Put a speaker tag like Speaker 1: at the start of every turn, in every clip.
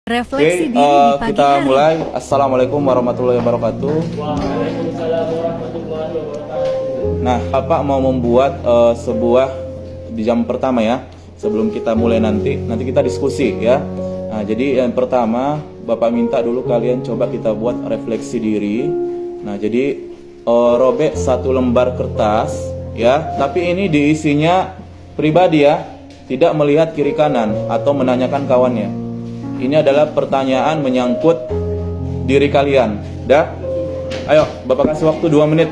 Speaker 1: Refleksi
Speaker 2: Oke,
Speaker 1: diri di pagi
Speaker 2: kita
Speaker 1: hari.
Speaker 2: mulai. Assalamualaikum warahmatullahi wabarakatuh. Nah, Bapak mau membuat sebuah di jam pertama ya. Sebelum kita mulai nanti kita diskusi ya. Nah, jadi yang pertama Bapak minta dulu kalian coba kita buat refleksi diri. Nah, jadi robek satu lembar kertas ya. Tapi ini diisinya pribadi ya, tidak melihat kiri kanan atau menanyakan kawannya. Ini adalah pertanyaan menyangkut diri kalian. Dah? Ayo, Bapak kasih waktu 2 menit.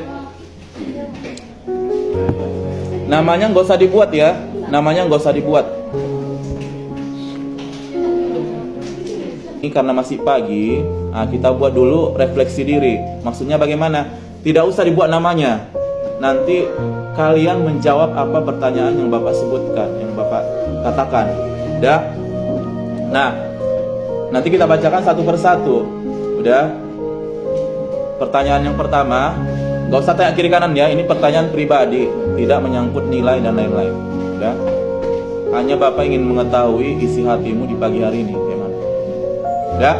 Speaker 2: Namanya nggak usah dibuat ya. Namanya nggak usah dibuat. Ini karena masih pagi, nah kita buat dulu refleksi diri. Maksudnya bagaimana? Tidak usah dibuat namanya. Nanti kalian menjawab apa pertanyaan yang Bapak sebutkan, yang Bapak katakan. Dah? Nah, nanti kita bacakan satu persatu. Udah? Pertanyaan yang pertama, gak usah tanya kiri kanan ya. Ini pertanyaan pribadi, tidak menyangkut nilai dan lain-lain. Udah? Hanya Bapak ingin mengetahui isi hatimu di pagi hari ini gimana. Udah?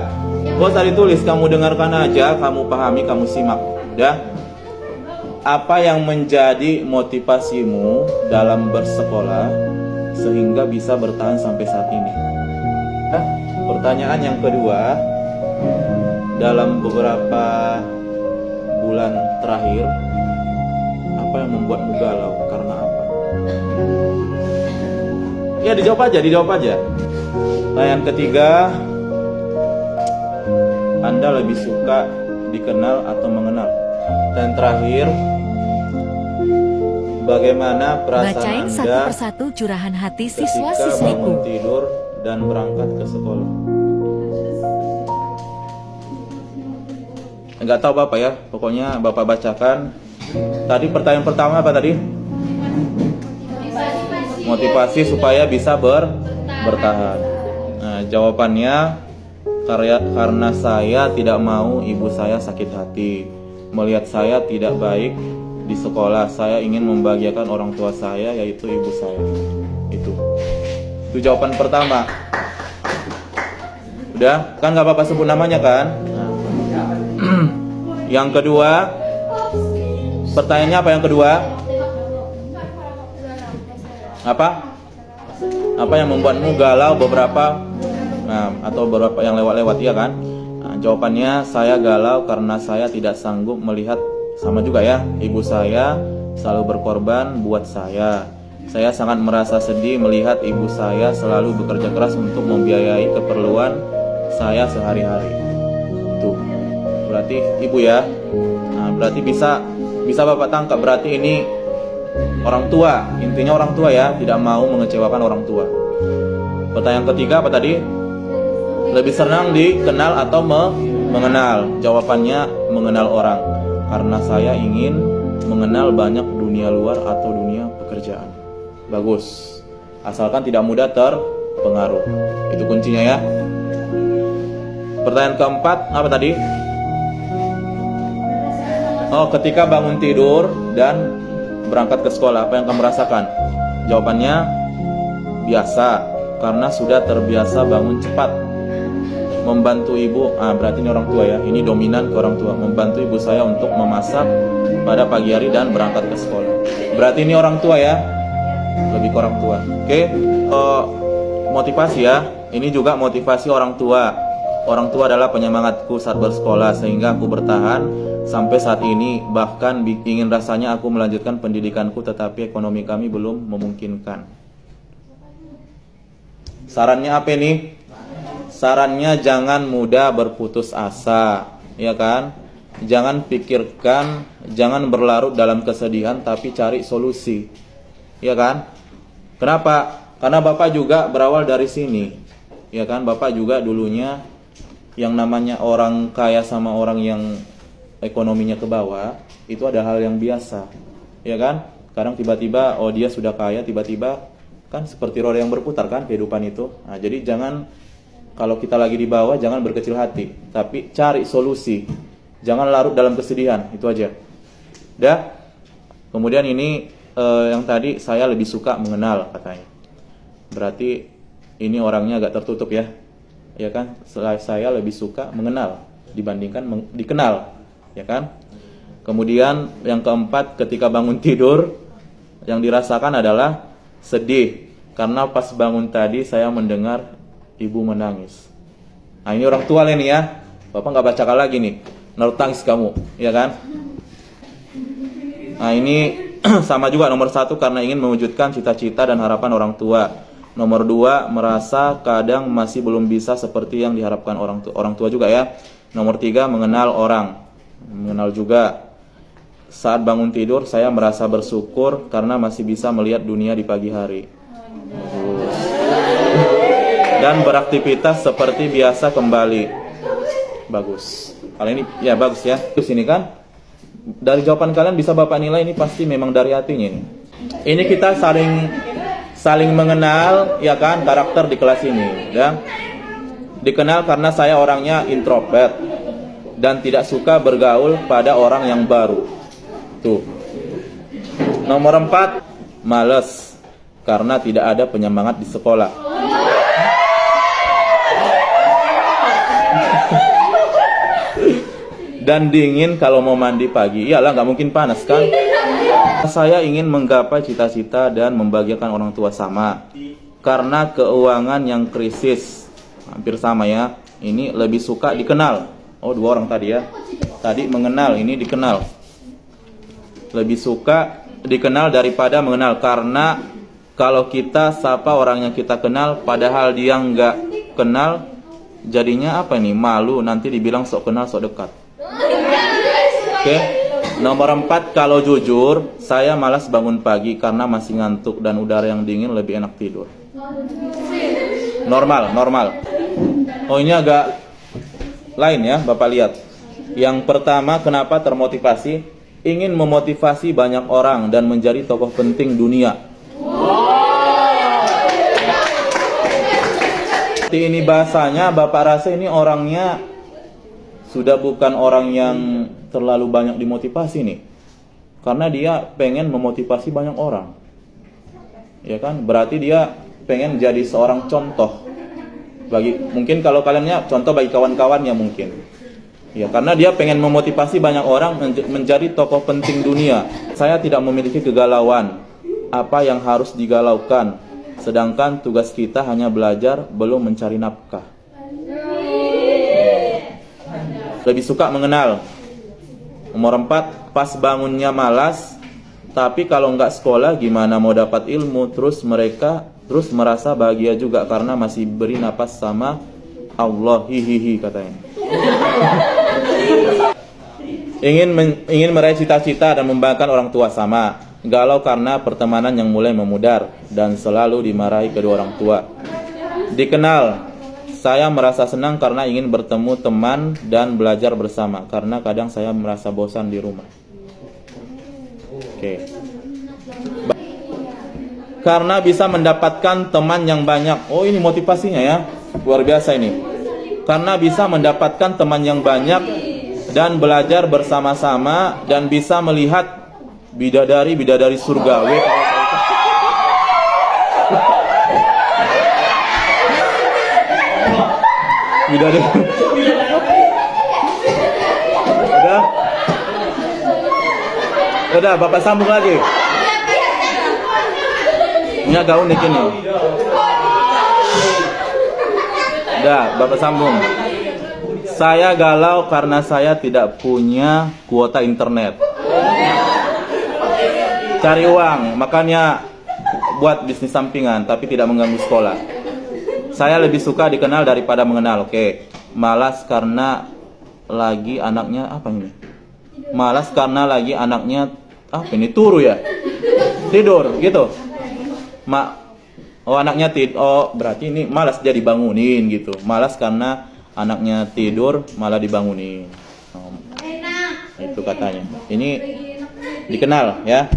Speaker 2: Gak usah ditulis, kamu dengarkan aja, kamu pahami, kamu simak. Udah? Apa yang menjadi motivasimu dalam bersekolah sehingga bisa bertahan sampai saat ini? Nah, pertanyaan yang kedua, dalam beberapa bulan terakhir, apa yang membuatmu galau? Karena apa? Ya dijawab aja. Nah, yang ketiga, Anda lebih suka dikenal atau mengenal? Dan terakhir, bagaimana perasaan
Speaker 1: Bacain
Speaker 2: Anda
Speaker 1: satu persatu curahan hati
Speaker 2: ketika
Speaker 1: siswa-siswiku.
Speaker 2: bangun tidur dan berangkat ke sekolah? Enggak tahu Bapak ya, pokoknya Bapak bacakan. Tadi pertanyaan pertama apa tadi? Motivasi supaya bisa bertahan. Nah, jawabannya karena saya tidak mau ibu saya sakit hati. Melihat saya tidak baik di sekolah, saya ingin membahagiakan orang tua saya, yaitu ibu saya. Itu jawaban pertama. Udah, kan gak Bapak sebut namanya kan? Nah. Yang kedua, pertanyaannya apa yang kedua? Apa yang membuatmu galau atau beberapa yang lewat-lewat ya kan? Nah, jawabannya saya galau karena saya tidak sanggup melihat, sama juga ya, ibu saya selalu berkorban buat saya. Saya sangat merasa sedih melihat ibu saya selalu bekerja keras untuk membiayai keperluan saya sehari-hari. Tuh, berarti ibu ya. Nah, berarti bisa Bapak tangkap, berarti ini orang tua, intinya orang tua ya, tidak mau mengecewakan orang tua. Pertanyaan ketiga apa tadi? Lebih senang dikenal atau mengenal? Jawabannya mengenal orang, karena saya ingin mengenal banyak dunia luar atau dunia pekerjaan. Bagus, asalkan tidak mudah terpengaruh. Itu kuncinya ya. Pertanyaan keempat apa tadi? Oh, ketika bangun tidur dan berangkat ke sekolah, apa yang kamu rasakan? Jawabannya biasa, karena sudah terbiasa bangun cepat. Membantu ibu, berarti ini orang tua ya, ini dominan ke orang tua. Membantu ibu saya untuk memasak pada pagi hari dan berangkat ke sekolah. Berarti ini orang tua ya, lebih ke orang tua. Oke, motivasi ya, ini juga motivasi orang tua. Orang tua adalah penyemangatku saat bersekolah sehingga aku bertahan sampai saat ini. Bahkan ingin rasanya aku melanjutkan pendidikanku, tetapi ekonomi kami belum memungkinkan. Sarannya apa nih? Sarannya jangan mudah berputus asa, ya kan? Jangan jangan berlarut dalam kesedihan, tapi cari solusi, ya kan? Kenapa? Karena Bapak juga berawal dari sini, ya kan? Bapak juga dulunya yang namanya orang kaya sama orang yang ekonominya ke bawah, itu ada hal yang biasa, ya kan? Kadang tiba-tiba, oh dia sudah kaya, tiba-tiba kan seperti roda yang berputar kan kehidupan itu. Nah, jadi jangan, kalau kita lagi di bawah, jangan berkecil hati, tapi cari solusi. Jangan larut dalam kesedihan, itu aja. Dah. Kemudian ini yang tadi saya lebih suka mengenal katanya. Berarti ini orangnya agak tertutup ya. ya kan? Saya lebih suka mengenal dibandingkan dikenal, ya kan? Kemudian yang keempat, ketika bangun tidur yang dirasakan adalah sedih karena pas bangun tadi saya mendengar ibu menangis. Nah, ini orang tua nih ya. Bapak nggak bacakan lagi nih. Naruh tangis kamu, ya kan? Nah, ini sama juga nomor 1 karena ingin mewujudkan cita-cita dan harapan orang tua. Nomor 2, merasa kadang masih belum bisa seperti yang diharapkan orang tua juga ya. Nomor 3, mengenal orang. Mengenal juga. Saat bangun tidur saya merasa bersyukur karena masih bisa melihat dunia di pagi hari. Dan beraktivitas seperti biasa kembali. Bagus. Kalau ini ya bagus ya. Terus ini kan dari jawaban kalian bisa Bapak nilai ini pasti memang dari hatinya ini. Ini kita saling mengenal ya kan karakter di kelas ini ya. Dikenal karena saya orangnya introvert dan tidak suka bergaul pada orang yang baru. Tuh. Nomor 4, malas karena tidak ada penyemangat di sekolah. Dan dingin kalau mau mandi pagi. Iyalah, nggak mungkin panas kan? Saya ingin menggapai cita-cita dan membahagiakan orang tua sama. Karena keuangan yang krisis. Hampir sama ya. Ini lebih suka dikenal. Oh, 2 orang tadi ya. Tadi mengenal, ini dikenal. Lebih suka dikenal daripada mengenal. Karena kalau kita sapa orang yang kita kenal, padahal dia nggak kenal, jadinya apa nih? Malu, nanti dibilang sok kenal, sok dekat. Oke. Nomor 4, kalau jujur, saya malas bangun pagi karena masih ngantuk dan udara yang dingin lebih enak tidur. Normal. Oh, ini agak lain ya, Bapak lihat. Yang pertama, kenapa termotivasi? Ingin memotivasi banyak orang dan menjadi tokoh penting dunia. Ini bahasanya, Bapak rasa ini orangnya sudah bukan orang yang terlalu banyak dimotivasi nih. Karena dia pengen memotivasi banyak orang. Ya kan? Berarti dia pengen jadi seorang contoh. Mungkin kalau kaliannya contoh bagi kawan-kawannya mungkin. Ya, karena dia pengen memotivasi banyak orang menjadi tokoh penting dunia. Saya tidak memiliki kegalauan. Apa yang harus digalaukan? Sedangkan tugas kita hanya belajar, belum mencari nafkah. Lebih suka mengenal. Nomor 4, pas bangunnya malas. Tapi kalau nggak sekolah gimana mau dapat ilmu? Terus merasa bahagia juga karena masih beri napas sama Allah. Hihihi katanya. Ingin meraih cita-cita dan membanggakan orang tua sama. Galau karena pertemanan yang mulai memudar dan selalu dimarahi kedua orang tua. Dikenal. Saya merasa senang karena ingin bertemu teman dan belajar bersama. Karena kadang saya merasa bosan di rumah. Oke. Karena bisa mendapatkan teman yang banyak. Oh, ini motivasinya ya. Luar biasa ini. Karena bisa mendapatkan teman yang banyak dan belajar bersama-sama dan bisa melihat bidadari surgawi. Bidadari. Udah, Bapak sambung lagi. Ini agak unik ini. Udah, Bapak sambung. Saya galau karena saya tidak punya kuota internet. Cari uang, makanya buat bisnis sampingan tapi tidak mengganggu sekolah. Saya lebih suka dikenal daripada mengenal. Oke. Malas karena lagi anaknya apa ini? Malas karena lagi anaknya apa ini? Turu ya? Tidur gitu. Anaknya tidur. Oh, berarti ini malas dia dibangunin gitu. Malas karena anaknya tidur malah dibangunin. Itu katanya. Ini dikenal ya.